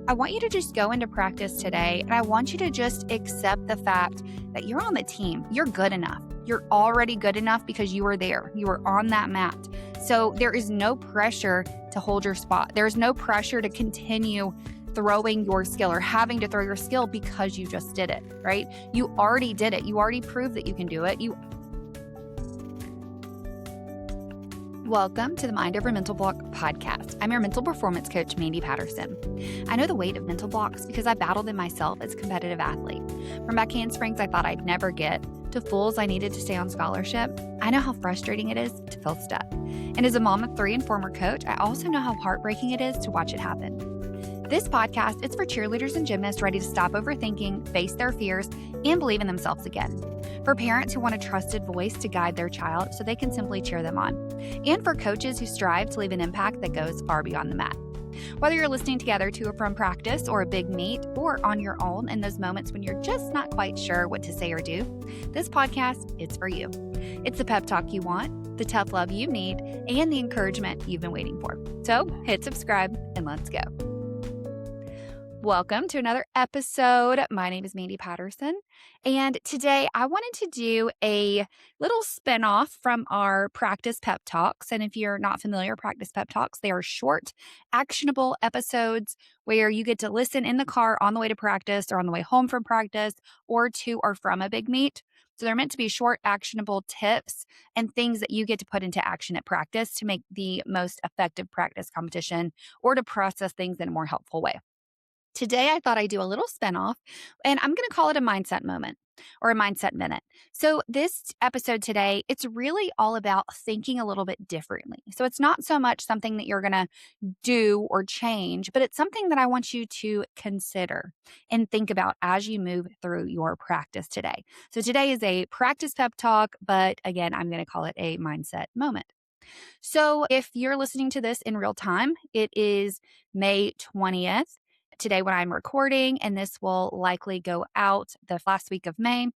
I want you to just go into practice today, and I want you to just accept the fact that you're on the team. You're good enough. You're already good enough because you were there. You were on that mat. So there is no pressure to hold your spot. There's no pressure to continue throwing your skill or having to throw your skill because you just did it, right? You already did it. You already proved that you can do it. Welcome to the Mind Over Mental Block podcast. I'm your mental performance coach, Mandy Patterson. I know the weight of mental blocks because I battled them myself as a competitive athlete. From back handsprings I thought I'd never get to fools I needed to stay on scholarship, I know how frustrating it is to feel stuck. And as a mom of 3 and former coach, I also know how heartbreaking it is to watch it happen. This podcast is for cheerleaders and gymnasts ready to stop overthinking, face their fears, and believe in themselves again. For parents who want a trusted voice to guide their child so they can simply cheer them on. And for coaches who strive to leave an impact that goes far beyond the mat. Whether you're listening together to or from practice or a big meet or on your own in those moments when you're just not quite sure what to say or do, this podcast is for you. It's the pep talk you want, the tough love you need, and the encouragement you've been waiting for. So hit subscribe and let's go. Welcome to another episode. My name is Mandy Patterson, and today I wanted to do a little spinoff from our practice pep talks. And if you're not familiar, practice pep talks, they are short, actionable episodes where you get to listen in the car on the way to practice or on the way home from practice or to or from a big meet. So they're meant to be short, actionable tips and things that you get to put into action at practice to make the most effective practice competition or to process things in a more helpful way. Today, I thought I'd do a little spinoff, and I'm going to call it a mindset moment or a mindset minute. So this episode today, it's really all about thinking a little bit differently. So it's not so much something that you're going to do or change, but it's something that I want you to consider and think about as you move through your practice today. So today is a practice pep talk, but again, I'm going to call it a mindset moment. So if you're listening to this in real time, it is May 20th. Today when I'm recording, and this will likely go out the last week of May.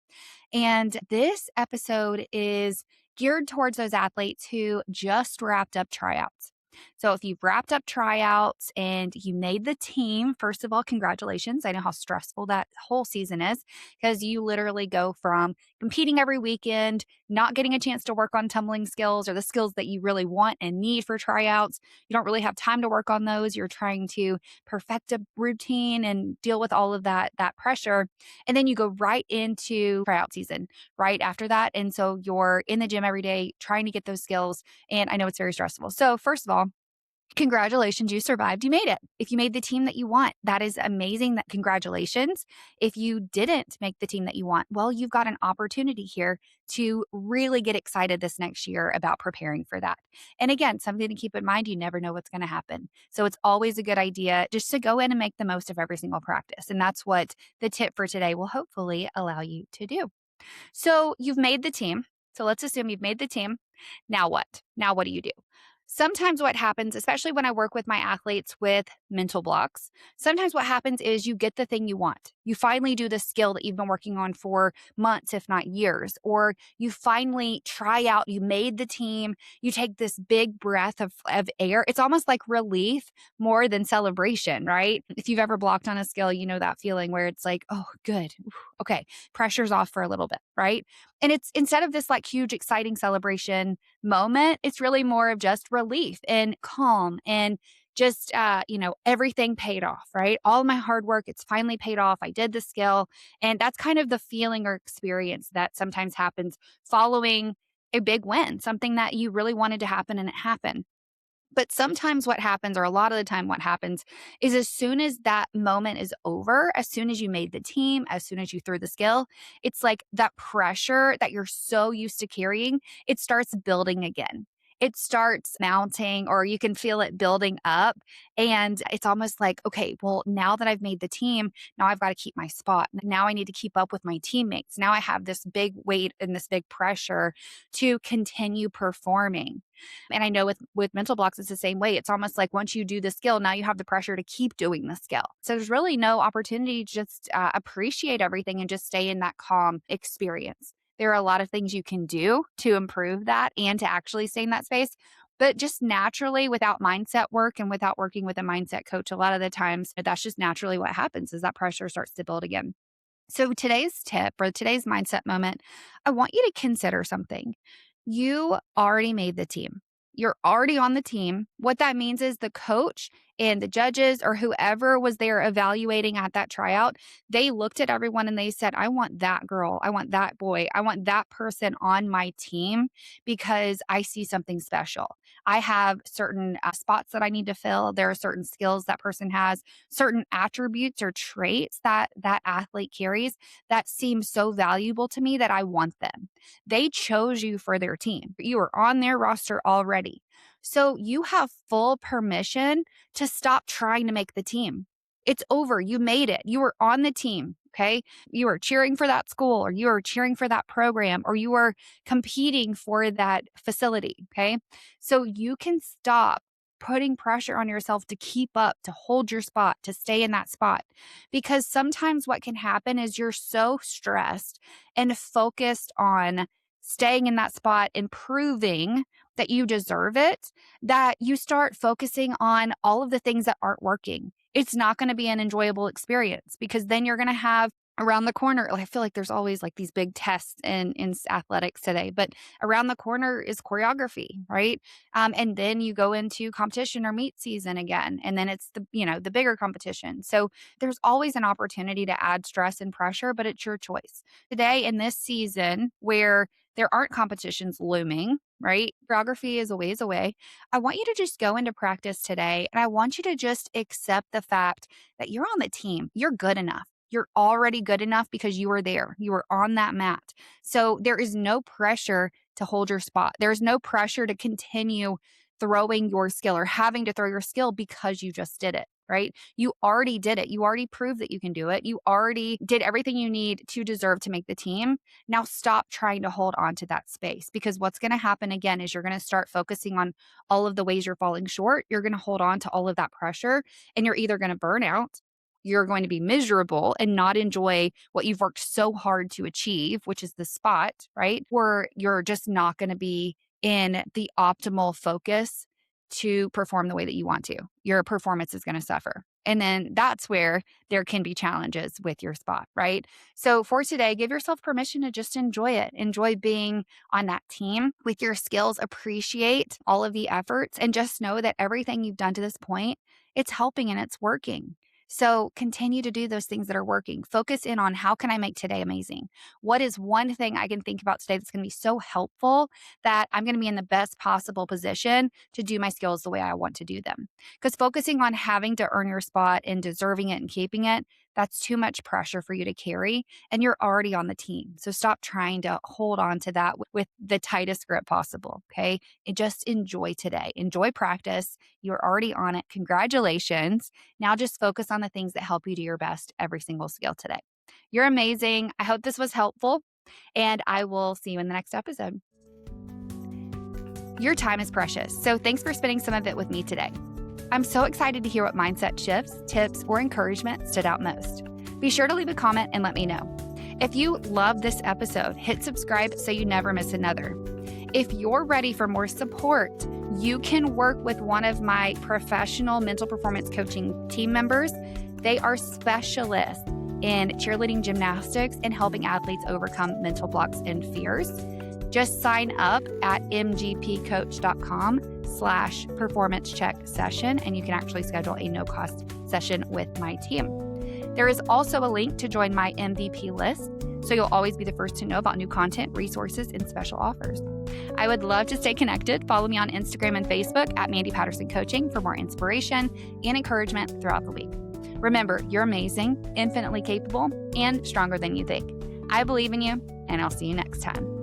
And this episode is geared towards those athletes who just wrapped up tryouts. So if you've wrapped up tryouts and you made the team, first of all, congratulations. I know how stressful that whole season is because you literally go from competing every weekend, not getting a chance to work on tumbling skills or the skills that you really want and need for tryouts. You don't really have time to work on those. You're trying to perfect a routine and deal with all of that pressure. And then you go right into tryout season right after that. And so you're in the gym every day trying to get those skills. And I know it's very stressful. So first of all, congratulations, you survived. You made it. If you made the team that you want, that is amazing. That congratulations. If you didn't make the team that you want, well, you've got an opportunity here to really get excited this next year about preparing for that. And again, something to keep in mind, you never know what's going to happen. So it's always a good idea just to go in and make the most of every single practice. And that's what the tip for today will hopefully allow you to do. So you've made the team. So let's assume you've made the team. Now what? Now what do you do? Sometimes what happens, especially when I work with my athletes with mental blocks, sometimes what happens is you get the thing you want. You finally do the skill that you've been working on for months, if not years, or you finally try out, you made the team, you take this big breath of air. It's almost like relief more than celebration, right? If you've ever blocked on a skill, you know that feeling where it's like, oh, good. Okay, pressure's off for a little bit, right? And it's instead of this like huge, exciting celebration moment, it's really more of just relief and calm and just, everything paid off, right? All my hard work, it's finally paid off. I did the skill. And that's kind of the feeling or experience that sometimes happens following a big win, something that you really wanted to happen and it happened. But sometimes what happens, or a lot of the time what happens, is as soon as that moment is over, as soon as you made the team, as soon as you threw the skill, it's like that pressure that you're so used to carrying, it starts building again. It starts mounting, or you can feel it building up. And it's almost like, okay, well, now that I've made the team, now I've got to keep my spot. Now I need to keep up with my teammates. Now I have this big weight and this big pressure to continue performing. And I know with mental blocks, it's the same way. It's almost like once you do the skill, now you have the pressure to keep doing the skill. So there's really no opportunity to just appreciate everything and just stay in that calm experience. There are a lot of things you can do to improve that and to actually stay in that space. But just naturally, without mindset work and without working with a mindset coach, a lot of the times that's just naturally what happens is that pressure starts to build again. So today's tip or today's mindset moment, I want you to consider something. You already made the team. You're already on the team. What that means is the coach and the judges or whoever was there evaluating at that tryout, they looked at everyone and they said, I want that girl. I want that boy. I want that person on my team because I see something special. I have certain spots that I need to fill. There are certain skills that person has, certain attributes or traits that that athlete carries that seem so valuable to me that I want them. They chose you for their team. You are on their roster already. So you have full permission to stop trying to make the team. It's over. You made it. You were on the team. Okay. You are cheering for that school or you are cheering for that program or you are competing for that facility. Okay. So you can stop putting pressure on yourself to keep up, to hold your spot, to stay in that spot. Because sometimes what can happen is you're so stressed and focused on staying in that spot and proving that you deserve it, that you start focusing on all of the things that aren't working. It's not going to be an enjoyable experience because then you're going to have around the corner. I feel like there's always like these big tests in athletics today, but around the corner is choreography, right? And then you go into competition or meet season again, and then it's the bigger competition. So there's always an opportunity to add stress and pressure, but it's your choice. Today in this season where there aren't competitions looming, right? Choreography is a ways away. I want you to just go into practice today and I want you to just accept the fact that you're on the team. You're good enough. You're already good enough because you were there. You were on that mat. So there is no pressure to hold your spot. There's no pressure to continue throwing your skill or having to throw your skill because you just did it, right? You already did it. You already proved that you can do it. You already did everything you need to deserve to make the team. Now stop trying to hold on to that space because what's going to happen again is you're going to start focusing on all of the ways you're falling short. You're going to hold on to all of that pressure and you're either going to burn out, you're going to be miserable and not enjoy what you've worked so hard to achieve, which is the spot, right? Or you're just not going to be in the optimal focus to perform the way that you want to. Your performance is going to suffer. And then that's where there can be challenges with your spot, right? So for today, give yourself permission to just enjoy it. Enjoy being on that team with your skills, appreciate all of the efforts, and just know that everything you've done to this point, it's helping and it's working. So continue to do those things that are working. Focus in on how can I make today amazing? What is one thing I can think about today that's going to be so helpful that I'm going to be in the best possible position to do my skills the way I want to do them? Because focusing on having to earn your spot and deserving it and keeping it, that's too much pressure for you to carry. And you're already on the team. So stop trying to hold on to that with the tightest grip possible. Okay. And just enjoy today. Enjoy practice. You're already on it. Congratulations. Now just focus on the things that help you do your best every single skill today. You're amazing. I hope this was helpful, and I will see you in the next episode. Your time is precious, so thanks for spending some of it with me today. I'm so excited to hear what mindset shifts, tips, or encouragement stood out most. Be sure to leave a comment and let me know. If you love this episode, hit subscribe so you never miss another. If you're ready for more support, you can work with one of my professional mental performance coaching team members. They are specialists in cheerleading, gymnastics, and helping athletes overcome mental blocks and fears. Just sign up at mgpcoach.com/performance check session, and you can actually schedule a no-cost session with my team. There is also a link to join my MVP list, so you'll always be the first to know about new content, resources, and special offers. I would love to stay connected. Follow me on Instagram and Facebook at Mandy Patterson Coaching for more inspiration and encouragement throughout the week. Remember, you're amazing, infinitely capable, and stronger than you think. I believe in you, and I'll see you next time.